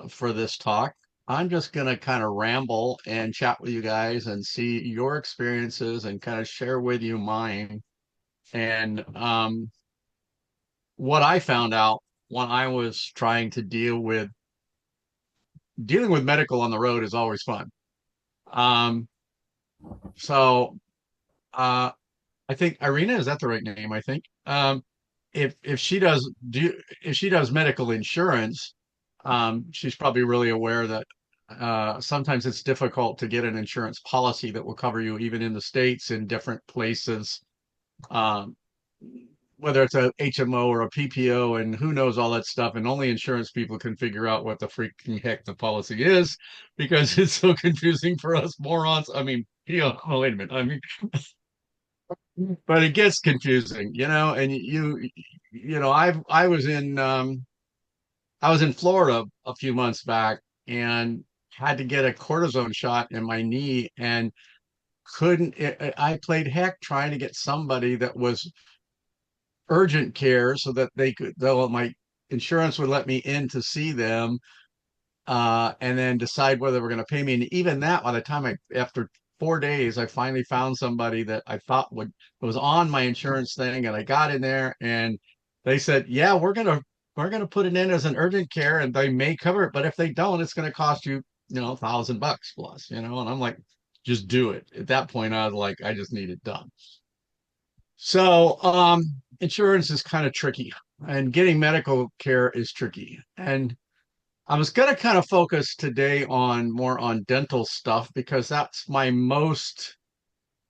for this talk. I'm just going to kind of ramble and chat with you guys and see your experiences and kind of share with you mine. And what I found out when I was trying to dealing with medical on the road is always fun. Um, so uh, I think Irina, is that the right name? I think. If she does if she does medical insurance, she's probably really aware that sometimes it's difficult to get an insurance policy that will cover you even in the States in different places, um, whether it's a HMO or a PPO and who knows all that stuff. And only insurance people can figure out what the freaking heck the policy is because it's so confusing for us morons. I mean, oh, wait a minute. I mean, but it gets confusing, and I was in Florida a few months back and had to get a cortisone shot in my knee and I played heck trying to get somebody that was urgent care so that though my insurance would let me in to see them, and then decide whether they were going to pay me. And even that, by the time after 4 days, I finally found somebody that I thought was on my insurance thing, and I got in there, and they said, "Yeah, we're gonna put it in as an urgent care, and they may cover it, but if they don't, it's going to cost you, $1,000 plus." And I'm like, "Just do it." At that point, I was like, I just need it done. So, insurance is kind of tricky, and getting medical care is tricky, and I was going to kind of focus today on more on dental stuff because that's my most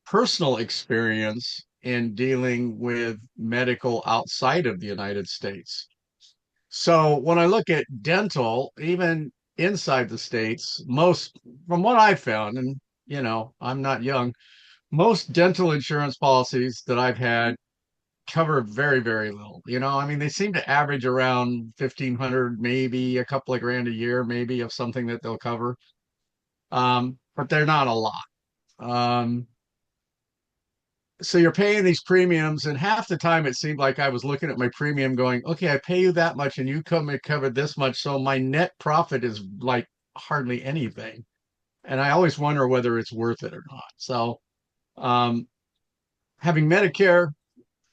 personal experience in dealing with medical outside of the United States. So when I look at dental, even inside the States, most, from what I've found, and I'm not young, most dental insurance policies that I've had cover very, very little. I mean, they seem to average around 1,500, maybe a couple of grand a year, maybe of something that they'll cover. But they're not a lot. Um, so you're paying these premiums, and half the time it seemed like I was looking at my premium going, okay, I pay you that much and you come and cover this much. So my net profit is like hardly anything. And I always wonder whether it's worth it or not. So um, having Medicare,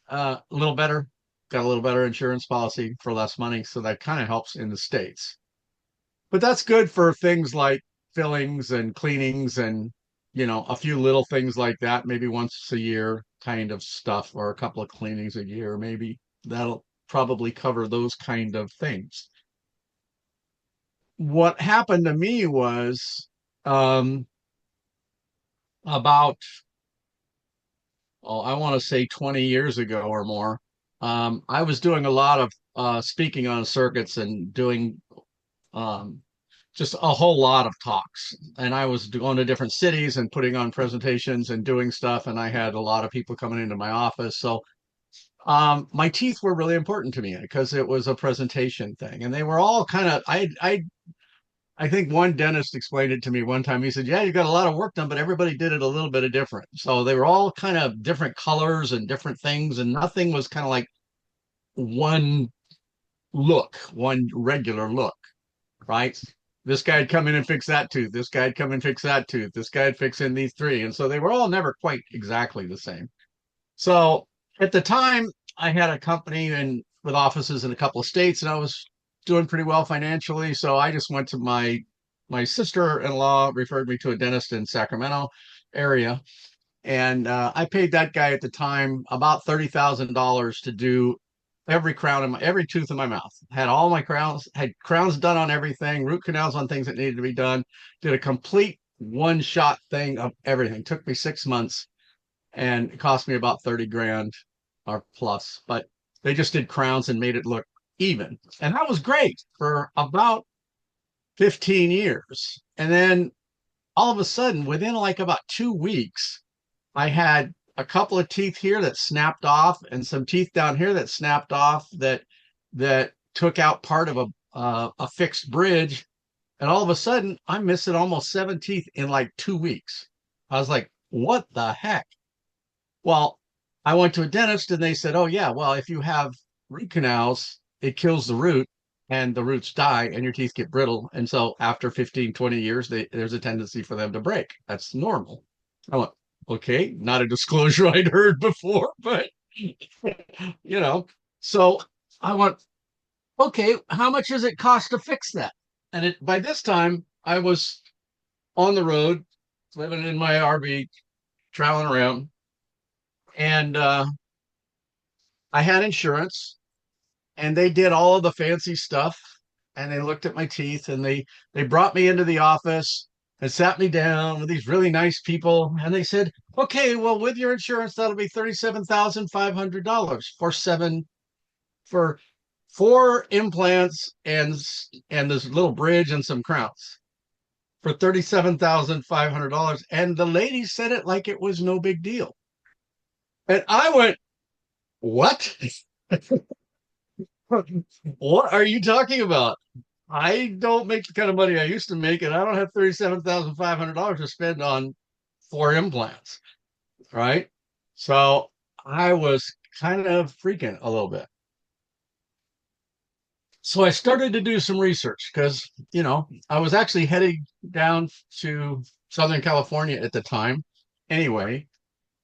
a little better. Got a little better insurance policy for less money, so that kind of helps in the States. But that's good for things like fillings and cleanings and a few little things like that, maybe once a year kind of stuff, or a couple of cleanings a year, maybe that'll probably cover those kind of things. What happened to me was um, about I want to say 20 years ago or more. I was doing a lot of speaking on circuits and doing um, just a whole lot of talks. And I was going to different cities and putting on presentations and doing stuff. And I had a lot of people coming into my office. So my teeth were really important to me because it was a presentation thing. And they were all kind of, I think one dentist explained it to me one time. He said, "Yeah, you got a lot of work done, but everybody did it a little bit of different." So they were all kind of different colors and different things, and nothing was kind of like one one regular look, right? This guy'd come in and fix that tooth. This guy'd come and fix that tooth. This guy'd fix in these three. And so they were all never quite exactly the same. So at the time, I had a company and with offices in a couple of states, and I was doing pretty well financially. So I just went to my sister-in-law referred me to a dentist in Sacramento area, and I paid that guy at the time about $30,000 to do every tooth in my mouth. Had all my crowns, had crowns done on everything, root canals on things that needed to be done. Did a complete one shot thing of everything. Took me 6 months and it cost me about 30 grand or plus, but they just did crowns and made it look even. And that was great for about 15 years. And then all of a sudden, within like about 2 weeks, I had a couple of teeth here that snapped off and some teeth down here that snapped off that took out part of a fixed bridge. And all of a sudden, I'm missing almost 7 teeth in like 2 weeks. I was like, what the heck? Well, I went to a dentist and they said, oh, yeah, well, if you have root canals, it kills the root. and the roots die and your teeth get brittle. And so after 15, 20 years, there's a tendency for them to break. That's normal. I went, okay, not a disclosure I'd heard before, but you know, so I went, okay, how much does it cost to fix that? And by this time I was on the road, living in my RV, traveling around, and I had insurance, and they did all of the fancy stuff, and they looked at my teeth, and they brought me into the office and sat me down with these really nice people, and they said, okay, well, with your insurance that'll be $37,500 for seven for four implants and this little bridge and some crowns for $37,500. And the lady said it like it was no big deal. And I went, what? What are you talking about? I don't make the kind of money I used to make, and I don't have $37,500 to spend on four implants, right? So I was kind of freaking a little bit. So I started to do some research because, I was actually heading down to Southern California at the time anyway,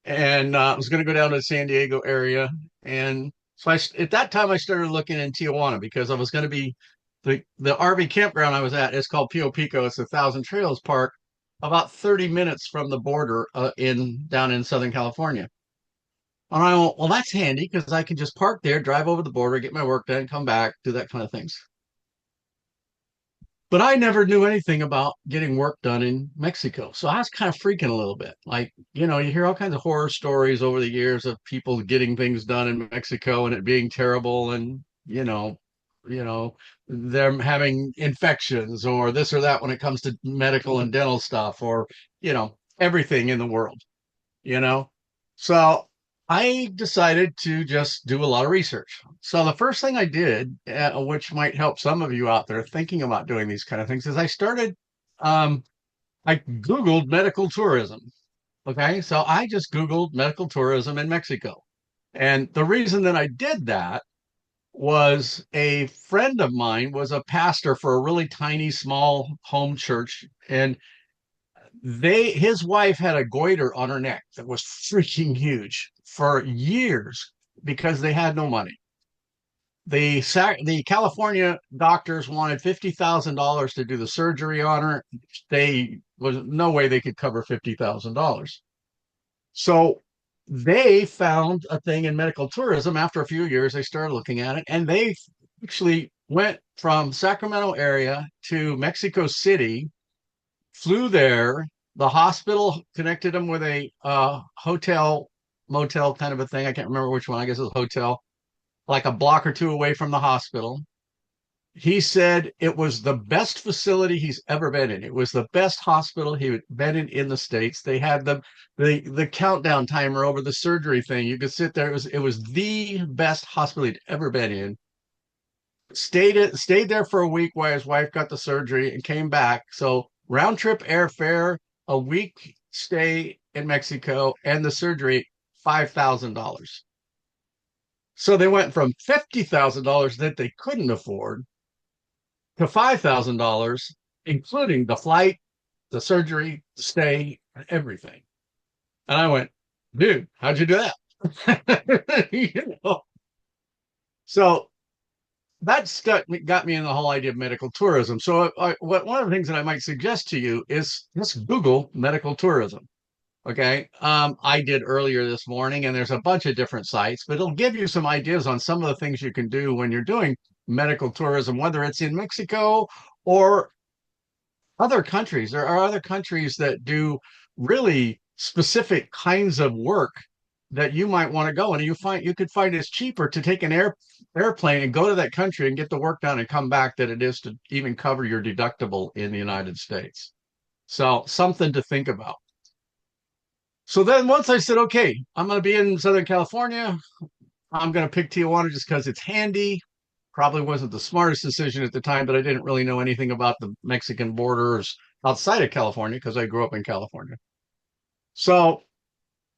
and I was going to go down to the San Diego area. And so at that time, I started looking in Tijuana because I was going to be the RV campground I was at is called Pio Pico. It's a Thousand Trails Park, about 30 minutes from the border in down in Southern California. And I went, well, that's handy because I can just park there, drive over the border, get my work done, come back, do that kind of things. But I never knew anything about getting work done in Mexico. So I was kind of freaking a little bit. Like, you hear all kinds of horror stories over the years of people getting things done in Mexico and it being terrible and, you know, them having infections or this or that when it comes to medical and dental stuff or, everything in the world, you know? So I decided to just do a lot of research. So the first thing I did, which might help some of you out there thinking about doing these kind of things, is I Googled medical tourism. Okay. So I just Googled medical tourism in Mexico. And the reason that I did that was a friend of mine was a pastor for a really tiny, small home church. And his wife had a goiter on her neck that was freaking huge for years because they had no money. The California doctors wanted $50,000 to do the surgery on her. They was no way they could cover $50,000. So they found a thing in medical tourism. After a few years, they started looking at it, and they actually went from Sacramento area to Mexico City, flew there. The hospital connected him with a hotel, motel kind of a thing. I can't remember which one. I guess it was a hotel, like a block or two away from the hospital. He said it was the best facility he's ever been in. It was the best hospital he'd been in the States. They had the countdown timer over the surgery thing. You could sit there. It was the best hospital he'd ever been in. Stayed there for a week while his wife got the surgery and came back. So round trip airfare, a week stay in Mexico, and the surgery, $5,000. So they went from $50,000 that they couldn't afford to $5,000, including the flight, the surgery, the stay, everything. And I went, dude, how'd you do that? So that's got me in the whole idea of medical tourism. So one of the things that I might suggest to you is just Google medical tourism. Okay. I did earlier this morning, and there's a bunch of different sites, but it'll give you some ideas on some of the things you can do when you're doing medical tourism, whether it's in Mexico or other countries. There are other countries that do really specific kinds of work that you might want to go. And you could find it's cheaper to take an airplane and go to that country and get the work done and come back than it is to even cover your deductible in the United States. So something to think about. So then once I said, okay, I'm going to be in Southern California, I'm going to pick Tijuana just because it's handy. Probably wasn't the smartest decision at the time, but I didn't really know anything about the Mexican borders outside of California because I grew up in California. So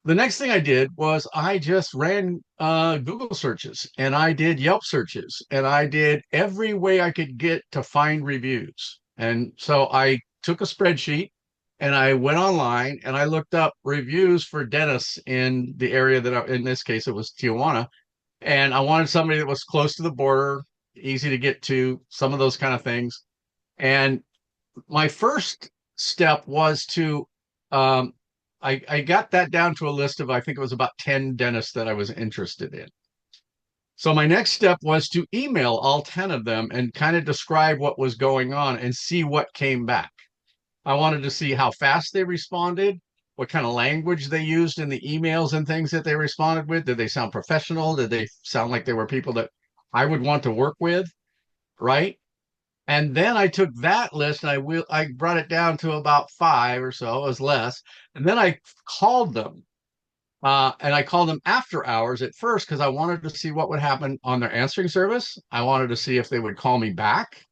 the next thing I did was I just ran Google searches and I did Yelp searches and I did every way I could get to find reviews. And so I took a spreadsheet and I went online and I looked up reviews for dentists in the area that in this case, it was Tijuana. And I wanted somebody that was close to the border, easy to get to, some of those kind of things. And my first step was to um, I got that down to a list of I think it was about 10 dentists that I was interested in. So my next step was to email all 10 of them and kind of describe what was going on and see what came back. I wanted to see how fast they responded, what kind of language they used in the emails and things that they responded with. Did they sound professional? Did they sound like they were people that I would want to work with? Right. And then I took that list and I brought it down to about five or so, it was less. And then I called them. And I called them after hours at first because I wanted to see what would happen on their answering service. I wanted to see if they would call me back.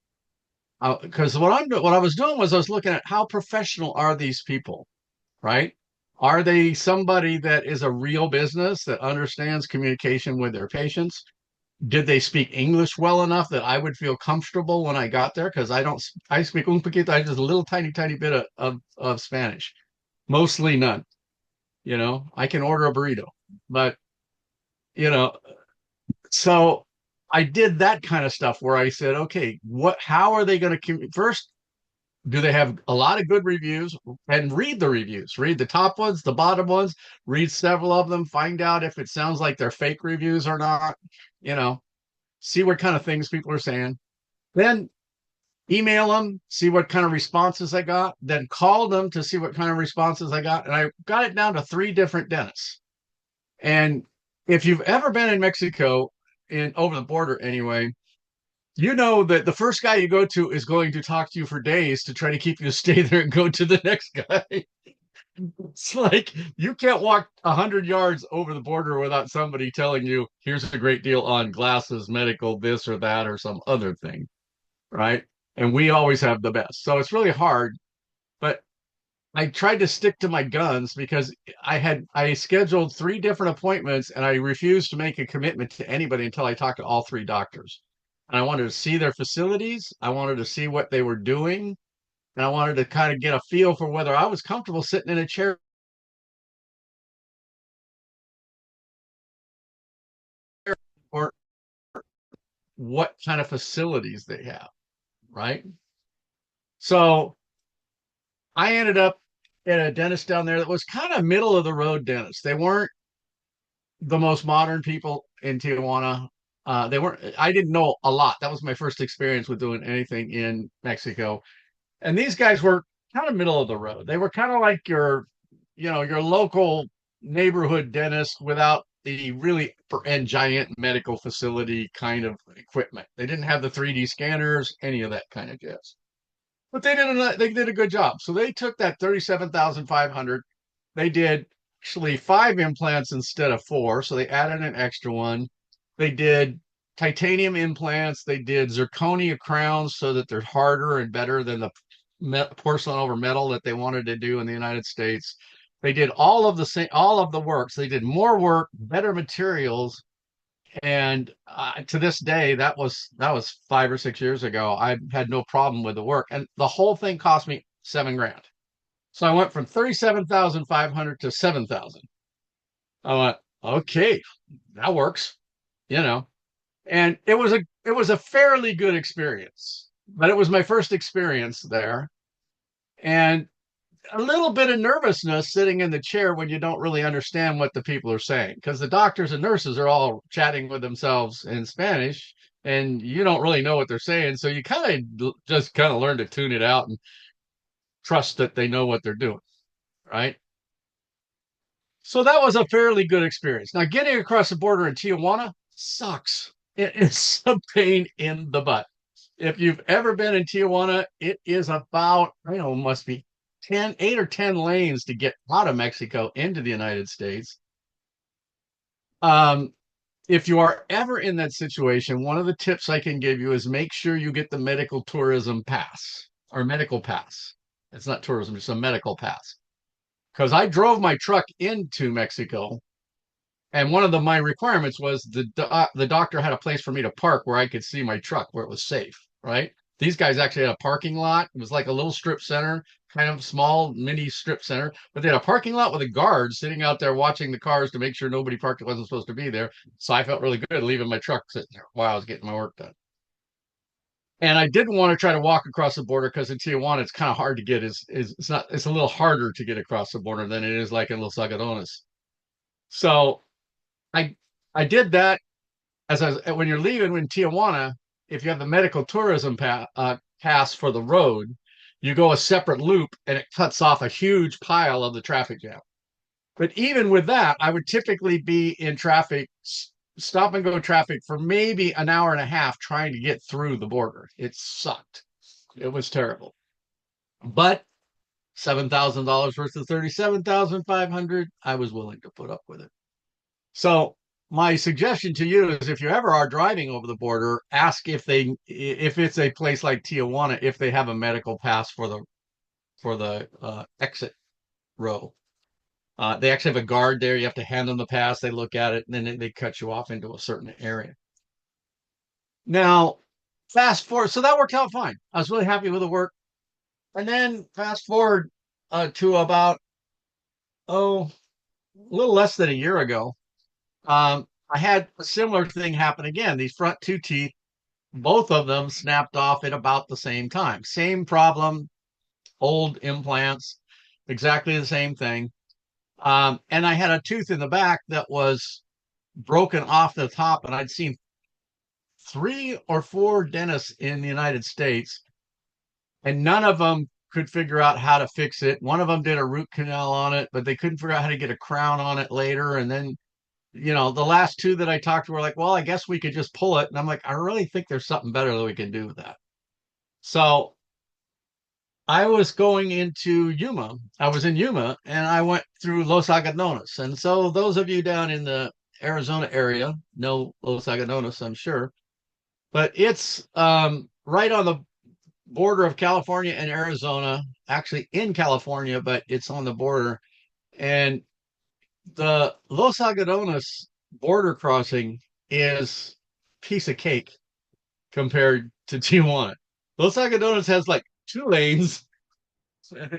Because what I was doing was I was looking at how professional are these people, right? Are they somebody that is a real business that understands communication with their patients? Did they speak English well enough that I would feel comfortable when I got there? Because I speak un poquito, I just a little tiny bit of Spanish, mostly none. I can order a burrito, but you know, so I did that kind of stuff where I said, okay, how are they going to first? Do they have a lot of good reviews? And read the reviews, read the top ones, the bottom ones, read several of them, find out if it sounds like they're fake reviews or not, you know, see what kind of things people are saying. Then email them, see what kind of responses I got, then call them to see what kind of responses I got. And I got it down to three different dentists. And if you've ever been in Mexico, in over the border anyway, you know that the first guy you go to is going to talk to you for days to try to keep you to stay there and go to the next guy. It's like you can't walk 100 yards over the border without somebody telling you, here's a great deal on glasses, medical, this or that, or some other thing, right? And we always have the best. So it's really hard, but I tried to stick to my guns because I scheduled three different appointments and I refused to make a commitment to anybody until I talked to all three doctors. And I wanted to see their facilities, I wanted to see what they were doing, and I wanted to kind of get a feel for whether I was comfortable sitting in a chair or what kind of facilities they have, right? So I ended up at a dentist down there that was kind of middle of the road dentist. They weren't the most modern people in Tijuana. They weren't. I didn't know a lot. That was my first experience with doing anything in Mexico. And these guys were kind of middle of the road. They were kind of like your local neighborhood dentist without the really and giant medical facility kind of equipment. They didn't have the 3D scanners, any of that kind of jazz. But they did a good job. So they took that 37,500. They did actually five implants instead of four. So they added an extra one. They did titanium implants. They did zirconia crowns so that they're harder and better than the porcelain over metal that they wanted to do in the United States. They did all of the works. They did more work, better materials, and to this day, that was 5 or 6 years ago. I had no problem with the work, and the whole thing cost me 7 grand. So I went from 37,500 to 7,000. I went, okay, that works, you know. And it was a fairly good experience, but it was my first experience there, and a little bit of nervousness sitting in the chair when you don't really understand what the people are saying because the doctors and nurses are all chatting with themselves in Spanish and you don't really know what they're saying. So you kind of learn to tune it out and trust that they know what they're doing. Right. So that was a fairly good experience. Now, getting across the border in Tijuana sucks. It is a pain in the butt. If you've ever been in Tijuana, it is about, must be 8 or 10 lanes to get out of Mexico into the United States. Um, if you are ever in that situation, one of the tips I can give you is make sure you get the medical tourism pass or medical pass. It's not tourism, it's a medical pass. because I drove my truck into Mexico, and one of my requirements was the doctor had a place for me to park where I could see my truck where it was safe, right? These guys actually had a parking lot. It was like a little strip center, kind of small mini strip center, but they had a parking lot with a guard sitting out there watching the cars to make sure nobody parked that wasn't supposed to be there. So I felt really good leaving my truck sitting there while I was getting my work done. And I didn't want to try to walk across the border because in Tijuana it's kind of hard to get. Is it's not it's a little harder to get across the border than it is like in Los Algodones. So I I did that when you're leaving in Tijuana, if you have the medical tourism pass for the road, you go a separate loop and it cuts off a huge pile of the traffic jam. But even with that, I would typically be in traffic, stop and go traffic for maybe an hour and a half trying to get through the border. It sucked. It was terrible. But $7,000 versus 37,500, I was willing to put up with it. So my suggestion to you is if you ever are driving over the border, ask if it's a place like Tijuana, if they have a medical pass for the exit row. They actually have a guard there. You have to hand them the pass. They look at it, and then they cut you off into a certain area. Now, fast forward. So that worked out fine. I was really happy with the work. And then fast forward to about, oh, a little less than a year ago. I had a similar thing happen again. These front two teeth, both of them snapped off at about the same time. Same problem, old implants, exactly the same thing. And I had a tooth in the back that was broken off the top, and I'd seen 3 or 4 dentists in the United States, and none of them could figure out how to fix it. One of them did a root canal on it, but they couldn't figure out how to get a crown on it later. And then, the last two that I talked to were like, well, I guess we could just pull it. And I'm like, I really think there's something better that we can do with that. So I was going into Yuma. I was in Yuma and I went through Los Algodones. And so those of you down in the Arizona area know Los Algodones, I'm sure. But it's right on the border of California and Arizona, actually in California, but it's on the border. And the Los Algodones border crossing is piece of cake compared to Tijuana. Los Algodones has like 2 lanes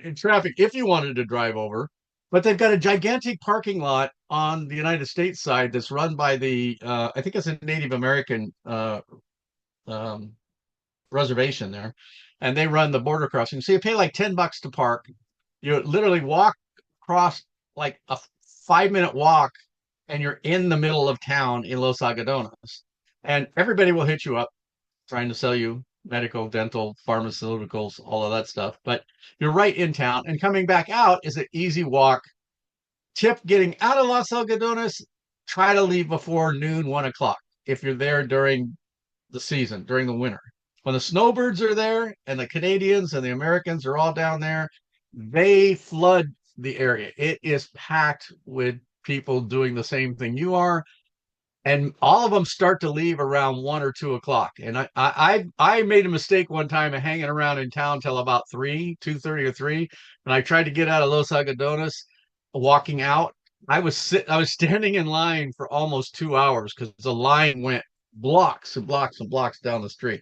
in traffic if you wanted to drive over, but they've got a gigantic parking lot on the United States side that's run by I think it's a Native American um, reservation there, and they run the border crossing. So you pay like $10 to park. You literally walk across like a 5-minute walk, and you're in the middle of town in Los Algodones, and everybody will hit you up trying to sell you medical, dental, pharmaceuticals, all of that stuff. But you're right in town, and coming back out is an easy walk. Tip: getting out of Los Algodones, try to leave before noon, 1 o'clock if you're there during the season, during the winter. When the snowbirds are there and the Canadians and the Americans are all down there, they flood the area. It is packed with people doing the same thing you are, and all of them start to leave around 1 or 2 o'clock. And I made a mistake one time of hanging around in town till about 2:30 or 3, and I tried to get out of Los Algodones, walking out. I was standing in line for almost 2 hours because the line went blocks and blocks and blocks down the street.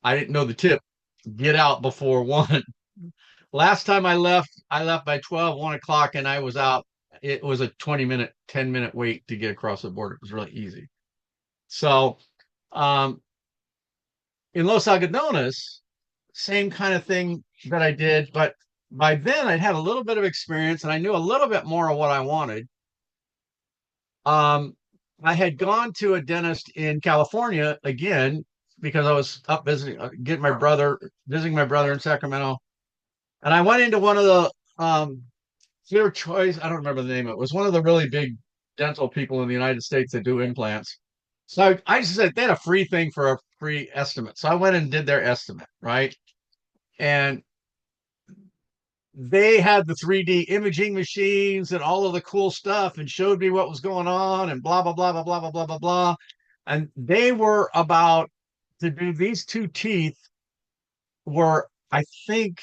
I didn't know the tip. Get out before 1. Last time I left by 12, 1 o'clock, and I was out. It was a 20-minute, 10-minute wait to get across the border. It was really easy. So um, in Los Algodones, same kind of thing that I did, but by then I'd had a little bit of experience and I knew a little bit more of what I wanted. Um, I had gone to a dentist in California again because I was up visiting, visiting my brother in Sacramento, and I went into one of the Clear Choice. I don't remember the name of it. It was one of the really big dental people in the United States that do implants. So I just said they had a free thing for a free estimate. So I went and did their estimate, right? And they had the 3D imaging machines and all of the cool stuff and showed me what was going on and blah, blah, blah, blah, blah, blah, blah, blah, blah. And they were about to do these 2 teeth were, I think,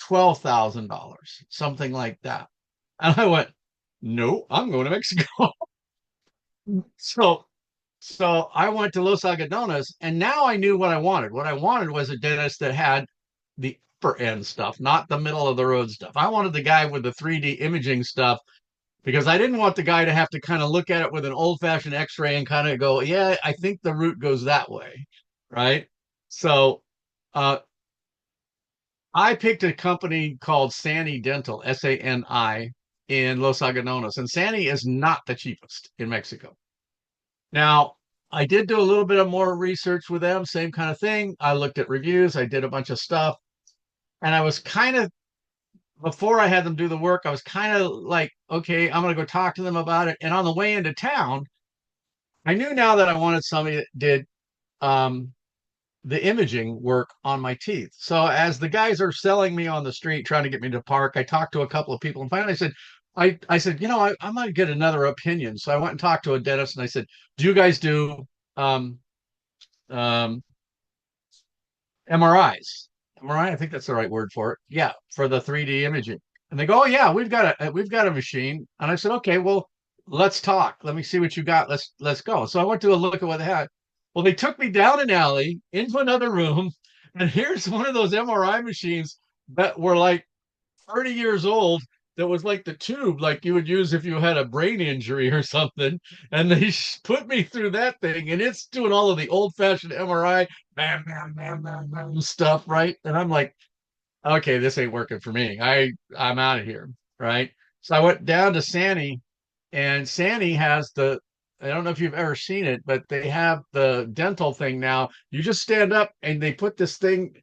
$12,000, something like that. And I went, no, I'm going to Mexico. So so I went to Los Algodones, and now I knew what I wanted. What I wanted was a dentist that had the upper end stuff, not the middle of the road stuff. I wanted the guy with the 3D imaging stuff because I didn't want the guy to have to kind of look at it with an old fashioned x-ray and kind of go, yeah, I think the root goes that way. Right. So uh, I picked a company called Sani Dental, Sani, in Los Algodones. And Sani is not the cheapest in Mexico. Now, I did do a little bit of more research with them, same kind of thing. I looked at reviews, I did a bunch of stuff, and I was kind of, before I had them do the work, I was kind of like, okay, I'm going to go talk to them about it. And on the way into town, I knew now that I wanted somebody that did um, the imaging work on my teeth. So as the guys are selling me on the street, trying to get me to park, I talked to a couple of people and finally I said, I said, I might get another opinion. So I went and talked to a dentist and I said, do you guys do um, um, MRIs? MRI, I think that's the right word for it. Yeah, for the 3D imaging. And they go, oh yeah, we've got a machine. And I said, okay, well, let's talk. Let me see what you got. Let's go. So I went to a look at what they had. Well, they took me down an alley into another room, and here's one of those MRI machines that were like 30 years old, that was like the tube like you would use if you had a brain injury or something. And they put me through that thing, and it's doing all of the old fashioned MRI, bam, bam, bam, bam, bam stuff, right? And I'm like, okay, this ain't working for me. I'm out of here, right? So I went down to Sani, and Sani has the, I don't know if you've ever seen it, but they have the dental thing now. You just stand up and they put this thing,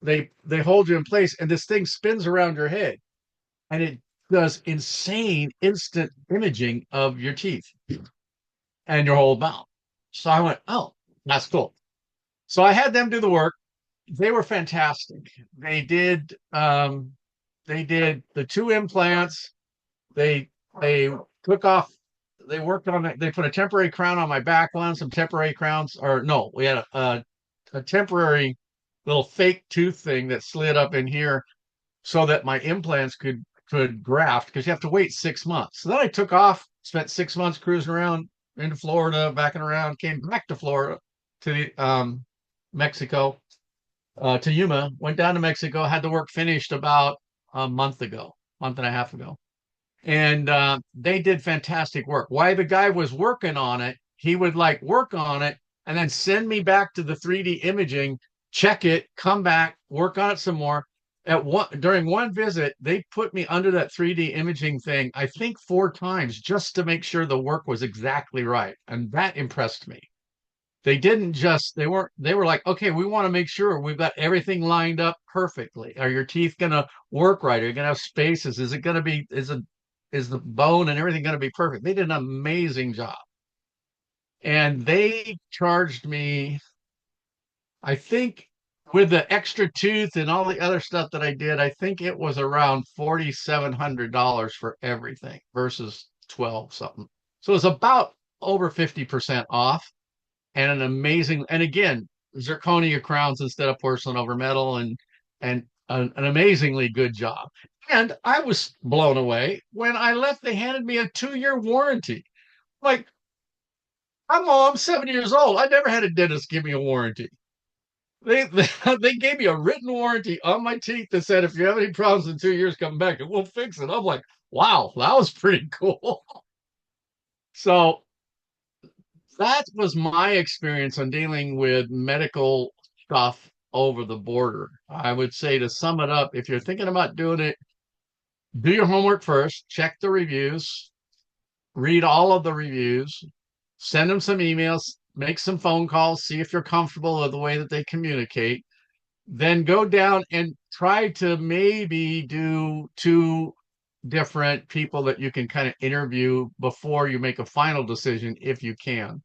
they hold you in place, and this thing spins around your head, and it does insane instant imaging of your teeth and your whole mouth. So I went, oh, that's cool. So I had them do the work. They were fantastic. They did the two implants. They took off, they worked on it. They put a temporary crown on my back lens, some temporary crowns, or no, we had a temporary little fake tooth thing that slid up in here so that my implants could graft, because you have to wait 6 months. So then I took off, spent 6 months cruising around into Florida, backing around, came back to Florida, to the Mexico, to Yuma, went down to Mexico, had the work finished about a month ago, month and a half ago. And they did fantastic work. While the guy was working on it, he would like work on it and then send me back to the 3D imaging, check it, come back, work on it some more. During one visit, they put me under that 3D imaging thing, I think 4 times, just to make sure the work was exactly right. And that impressed me. They were like, okay, we want to make sure we've got everything lined up perfectly. Are your teeth going to work right? Are you going to have spaces? Is it going to be, is the bone and everything going to be perfect? They did an amazing job. And they charged me, I think, with the extra tooth and all the other stuff that I did, I think it was around $4,700 for everything versus 12 something. So it's about over 50% off, and an amazing, and again, zirconia crowns instead of porcelain over metal, and an amazingly good job. And I was blown away when I left. They handed me a 2-year warranty. Like, I'm 7 years old. I never had a dentist give me a warranty. They gave me a written warranty on my teeth that said, if you have any problems in 2 years, come back and we'll fix it. I'm like, wow, that was pretty cool. So that was my experience on dealing with medical stuff over the border. I would say, to sum it up, if you're thinking about doing it, do your homework first, check the reviews, read all of the reviews, send them some emails, make some phone calls, see if you're comfortable with the way that they communicate. Then go down and try to maybe do two different people that you can kind of interview before you make a final decision, if you can.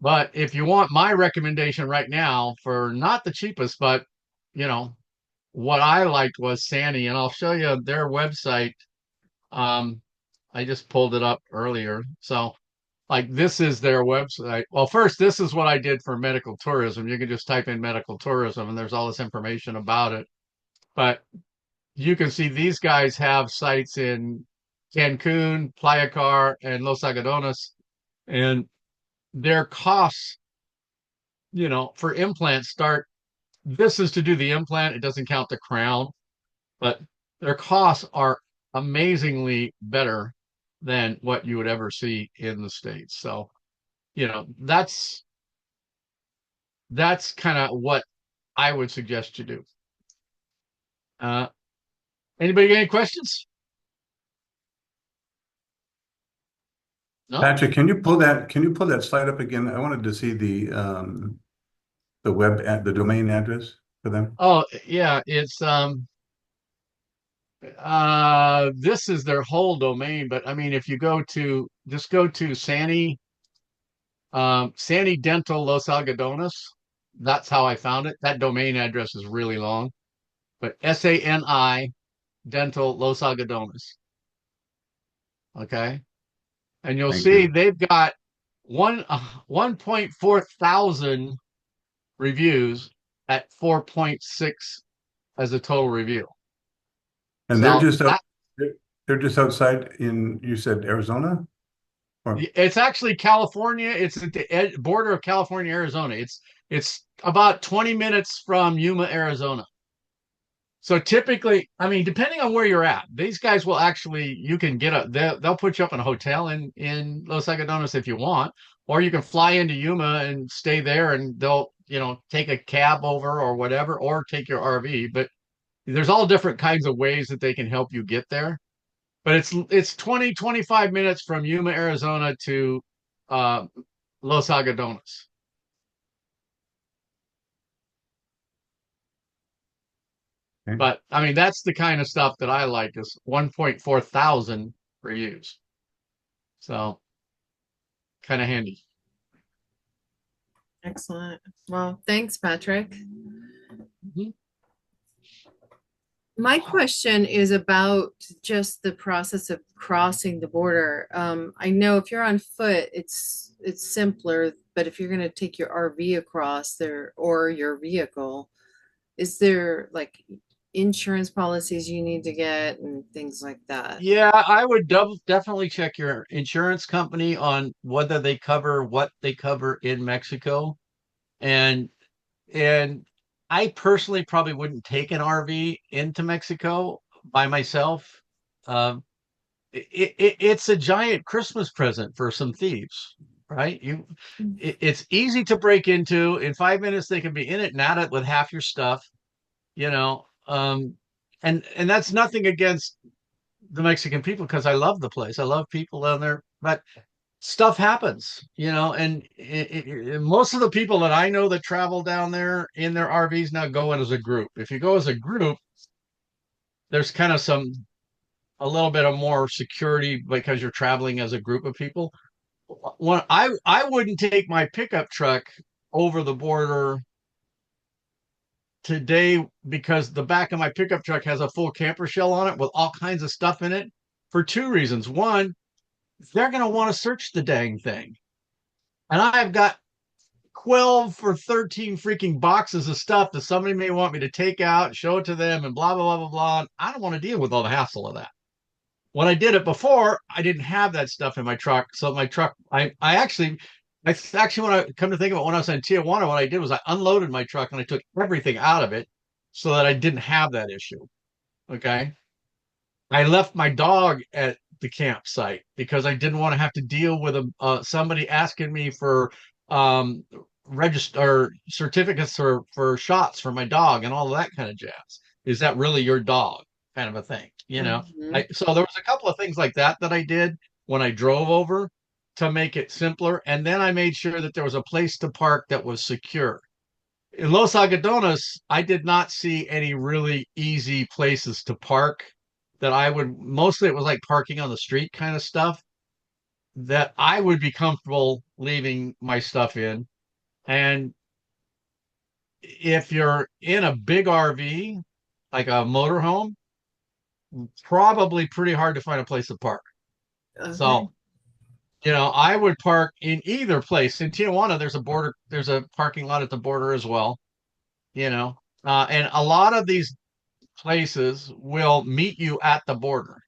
But if you want my recommendation right now, for not the cheapest, but you know, what I liked was Sani, and I'll show you their website. Um, I just pulled it up earlier. So, like, this is their website. Well, first, this is what I did for medical tourism. You can just type in medical tourism, and there's all this information about it. But you can see these guys have sites in Cancun, Playa Car, and Los Agadones, and their costs, for implants start. This is to do the implant. It doesn't count the crown, but their costs are amazingly better than what you would ever see in the States. So, that's kind of what I would suggest you do. Uh, Anybody got any questions? No? Patrick, can you pull that slide up again? I wanted to see the domain address for them. Oh, yeah, it's this is their whole domain, but I mean if you go to Sani Dental Los Algodones, that's how I found it. That domain address is really long, but SANI Dental Los Algodones. Okay. And you'll Thank see you. they've got 1.4 thousand reviews at 4.6 as a total review. And So that they're just outside you said Arizona? Or it's actually California. It's at the border of California, Arizona. It's about 20 minutes from Yuma, Arizona. So typically, I mean, depending on where you're at, these guys will actually you can they'll put you up in a hotel in Los Algodones if you want, or you can fly into Yuma and stay there, and they'll take a cab over or whatever, or take your RV. But there's all different kinds of ways that they can help you get there. But it's 25 minutes from Yuma, Arizona to uh, Los Algodones. okay. But I mean, that's the kind of stuff that I like is 1.4 thousand reviews. So kind of handy. Excellent. Well, thanks, Patrick. Mhm. My question is about just the process of crossing the border. I know if you're on foot, it's simpler, but if you're going to take your RV across there or your vehicle, is there like insurance policies you need to get and things like that? Yeah, I would definitely check your insurance company on whether they cover what they cover in Mexico. And and I personally probably wouldn't take an RV into Mexico by myself. Um, it's a giant Christmas present for some thieves, right? It's easy to break into. In 5 minutes, they can be in it and out it with half your stuff, you know. And that's nothing against the Mexican people because I love the place. I love people down there, but stuff happens, and most of the people that I know that travel down there in their RVs now go in as a group. If you go as a group, there's kind of a little bit of more security because you're traveling as a group of people. When I wouldn't take my pickup truck over the border today because the back of my pickup truck has a full camper shell on it with all kinds of stuff in it for two reasons. One, they're going to want to search the dang thing. And I've got 12 or 13 freaking boxes of stuff that somebody may want me to take out, show it to them, and blah, blah, blah, blah, blah. I don't want to deal with all the hassle of that. When I did it before, I didn't have that stuff in my truck. So my truck, I actually, when I come to think of it, when I was in Tijuana, what I did was I unloaded my truck and I took everything out of it so that I didn't have that issue. Okay. I left my dog at the campsite because I didn't want to have to deal with somebody asking me for um, register certificates for shots for my dog and all of that kind of jazz. Is that really your dog? Kind of a thing, Mhm. So there was a couple of things like that I did when I drove over to make it simpler, and then I made sure that there was a place to park that was secure. In Los Agadones, I did not see any really easy places to park that I would mostly it was like parking on the street kind of stuff that I would be comfortable leaving my stuff in. And if you're in a big RV, like a motorhome, probably pretty hard to find a place to park. Okay. So, I would park in either place. In Tijuana, there's a parking lot at the border as well, and a lot of these places will meet you at the border.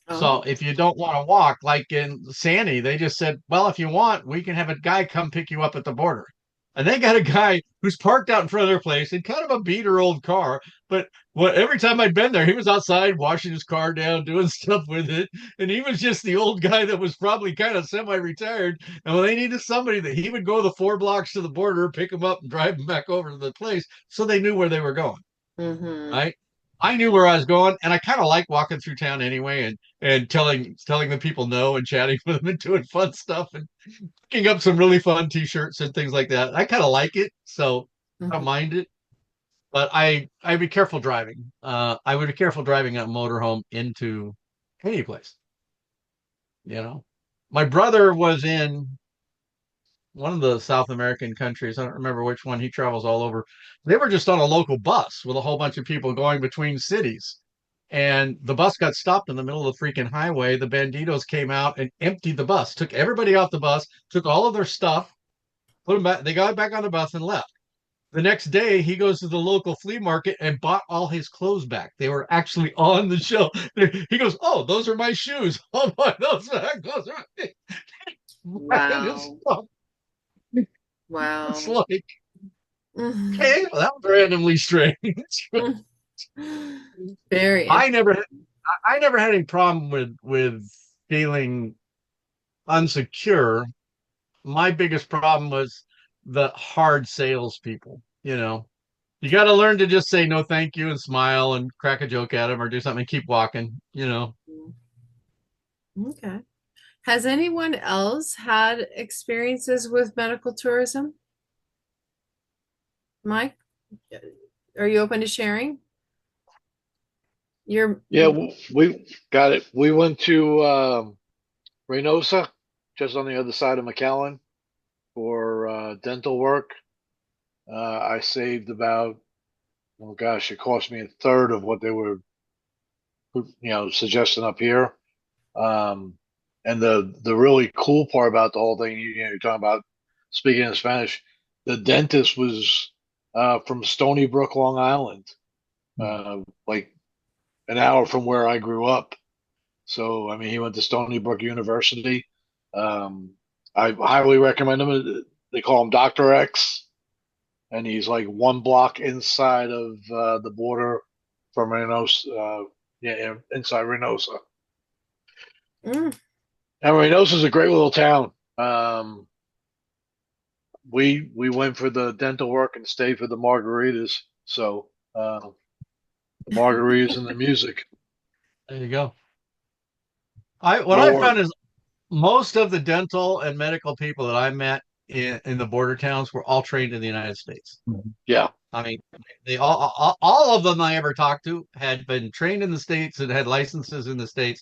So Oh. if you don't want to walk, like in Sandy, they just said, well, if you want, we can have a guy come pick you up at the border. And they got a guy who's parked out in front of their place in kind of a beater old car. But every time I'd been there, he was outside washing his car down, doing stuff with it. And he was just the old guy that was probably kind of semi-retired. And when they needed somebody, that he would go the 4 blocks to the border, pick them up and drive them back over to the place so they knew where they were going. Mm-hmm. Right. I knew where I was going, and I kind of like walking through town anyway, and telling the people no and chatting with them and doing fun stuff and picking up some really fun T-shirts and things like that. I kind of like it, so I don't Mm-hmm. mind it. But I'd be careful driving. I would be careful driving a motorhome into any place. You know, my brother was in one of the South American countries. I don't remember which one. He travels all over. They were just on a local bus with a whole bunch of people going between cities. And the bus got stopped in the middle of the freaking highway. The banditos came out and emptied the bus, took everybody off the bus, took all of their stuff, put them back. They got back on the bus and left. The next day, he goes to the local flea market and bought all his clothes back. They were actually on the shelf. He goes, "Oh, those are my shoes. I'll buy those back. Those are buying his Wow. stuff." It's Wow. like, Mhm. okay, well, that was randomly strange. Very I interesting. never, had- I never had any problem with feeling unsecure. My biggest problem was the hard salespeople. You got to learn to just say no, thank you, and smile and crack a joke at them or do something and keep walking. Okay. Has anyone else had experiences with medical tourism? Mike, are you open to sharing? You're Yeah, we got it. We went to Reynosa, just on the other side of McAllen, for dental work. I saved about, oh gosh, it cost me a third of what they were, suggesting up here. Um, and the really cool part about the whole thing, you're talking about speaking in Spanish. The dentist was from Stony Brook, Long Island, like an hour from where I grew up. So, I mean, he went to Stony Brook University. Um, I highly recommend him. They call him Dr. X, and he's like 1 block inside of the border from Reynosa. Yeah, inside Reynosa. mm, And Reynosa is a great little town. We went for the dental work and stayed for the margaritas. So, the margaritas and the music. There you go. What No I work. found is most of the dental and medical people that I met in the border towns were all trained in the United States. Yeah. I mean, all of them I ever talked to had been trained in the States and had licenses in the States.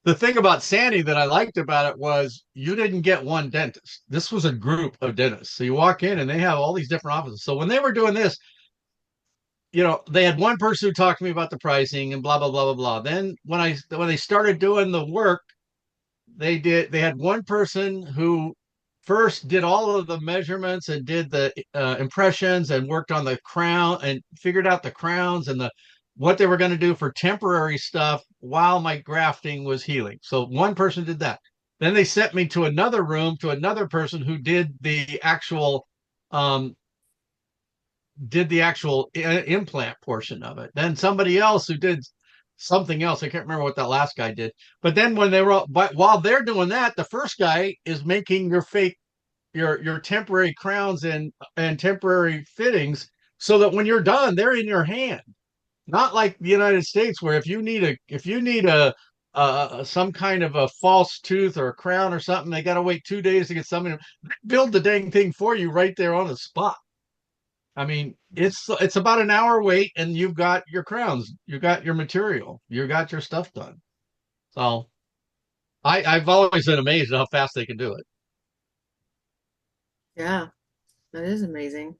The thing about Sandy that I liked about it was you didn't get one dentist. This was a group of dentists. So you walk in and they have all these different offices. So when they were doing this, they had one person who talked to me about the pricing and blah blah blah blah blah. Then when they started doing the work, they had one person who first did all of the measurements and did the impressions and worked on the crown and figured out the crowns and the what they were going to do for temporary stuff while my grafting was healing. So one person did that. Then they sent me to another room to another person who um, did the actual implant portion of it. Then somebody else who did something else. I can't remember what that last guy did. But then when they were, but while they're doing that, the first guy is making your temporary crowns and temporary fittings so that when you're done, they're in your hand. Not like the United States, where if you need a some kind of a false tooth or a crown or something, they got to wait 2 days to get somebody to build the dang thing for you right there on the spot. I mean, it's about an hour wait, and you've got your crowns, you got your material, you got your stuff done. So I've always been amazed at how fast they can do it. yeah, that is amazing.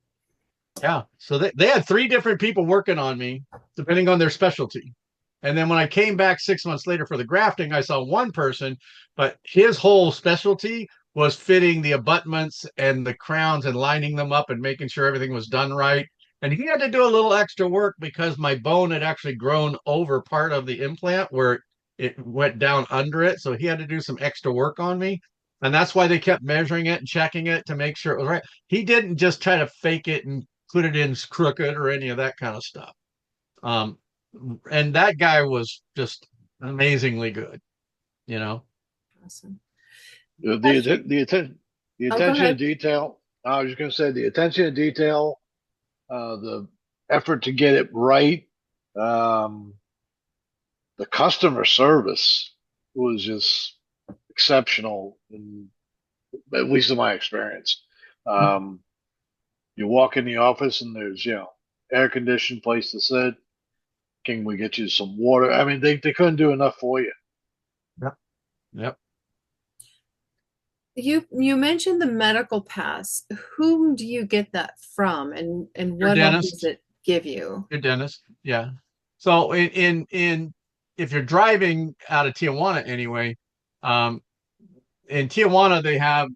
Yeah. So they had 3 different people working on me, depending on their specialty. And then when I came back 6 months later for the grafting, I saw one person, but his whole specialty was fitting the abutments and the crowns and lining them up and making sure everything was done right. And he had to do a little extra work because my bone had actually grown over part of the implant where it went down under it. So he had to do some extra work on me. And that's why they kept measuring it and checking it to make sure it was right. He didn't just try to fake it and put it in crooked or any of that kind of stuff. Um, and that guy was just amazingly good, you know. Awesome. The Oh, go attention to ahead. detail. I was just going to say the attention to detail, the effort to get it right, um, the customer service was just exceptional, at least in my experience. Um, you walk in the office and there's, air conditioned place to sit. Can we get you some water? I mean, they couldn't do enough for you. Yep. Yep. You mentioned the medical pass. Whom do you get that from, and Your what all does dentist, it give you? your dentist. Yeah. So in if you're driving out of Tijuana anyway, um, in Tijuana they have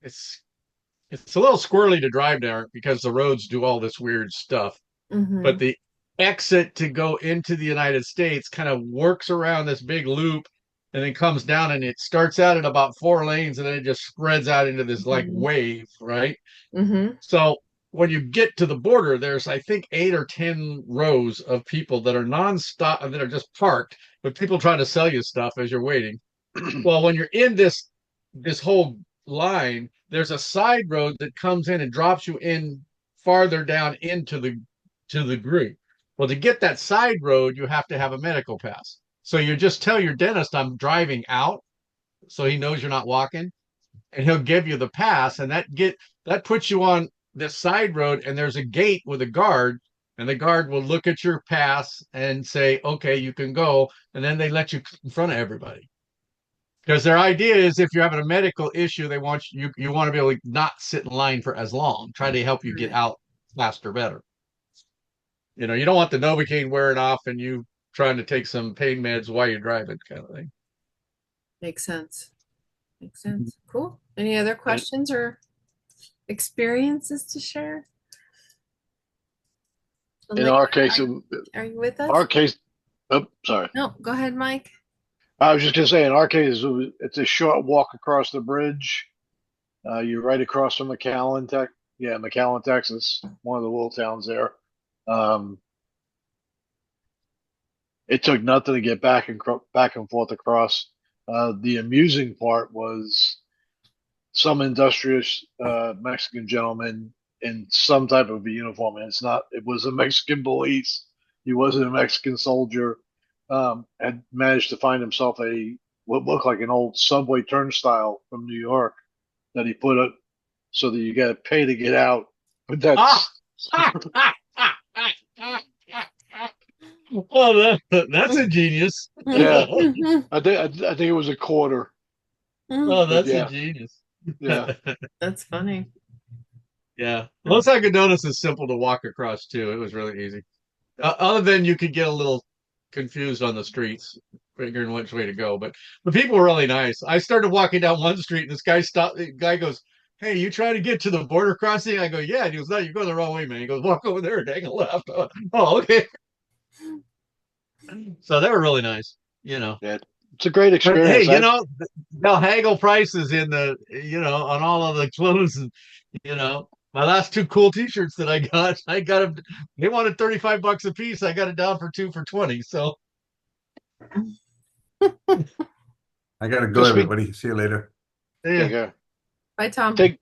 it's it's a little squirrely to drive there because the roads do all this weird stuff. But Mm-hmm. the exit to go into the United States kind of works around this big loop and then comes down and it starts out at about 4 lanes and then it just spreads out into this like Mm-hmm. wave, right? Mm-hmm. So when you get to the border, there's I think 8 or 10 rows of people that are nonstop that are just parked, with people trying to sell you stuff as you're waiting. Well, when you're in this whole line, there's a side road that comes in and drops you in farther down into the group. Well, to get that side road, you have to have a medical pass. So you just tell your dentist I'm driving out, so he knows you're not walking, and he'll give you the pass, and that puts you on this side road, and there's a gate with a guard, and the guard will look at your pass and say, "Okay, you can go," and then they let you in front of everybody. Because their idea is if you're having a medical issue, they want you want to be able to not sit in line for as long. Try to help you get Right. out faster, better. You don't want the Novocaine wearing off and you trying to take some pain meds while you're driving, kind of thing. Makes sense. Makes sense. Cool. Any other And questions or experiences to share? in Elena, our case, are you with us? our case, oh, sorry. No, go ahead, Mike. I was just going to say, in our case, it's a short walk across the bridge. You're right across from McAllen, McAllen, Texas, one of the little towns there. Um, it took nothing to get back and forth across. The amusing part was some industrious Mexican gentleman in some type of a uniform, and it was a Mexican police. He wasn't a Mexican soldier. Had managed to find himself what looked like an old subway turnstile from New York that he put up so that you got to pay to get out. But Ah! that's Well, that's ingenious. yeah. Mhm. I think it was a quarter, Oh, but that's yeah, ingenious. yeah. That's funny. Yeah. Los Algodones is simple to walk across too. It was really easy. Other than you could get a little confused on the streets, figuring which way to go. But the people were really nice. I started walking down one street and this guy stopped. The guy goes, "Hey, you trying to get to the border crossing?" I go, "Yeah." And he goes, "No, you're going the wrong way, man." He goes, "Walk over there and hang a left." Oh, okay. So they were really nice. Yeah, it's a great But hey, experience. they'll haggle prices in on all of the clothes. And, my last two cool T-shirts that I got them. They wanted 35 bucks a piece. I got it down for two for 20. So I gotta go, Just be everybody. See you later. yeah, okay. Bye, Tom. Be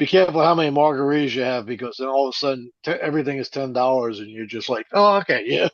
careful how many margaritas you have because then all of a sudden everything is $10 and you're just like, oh, okay, yeah.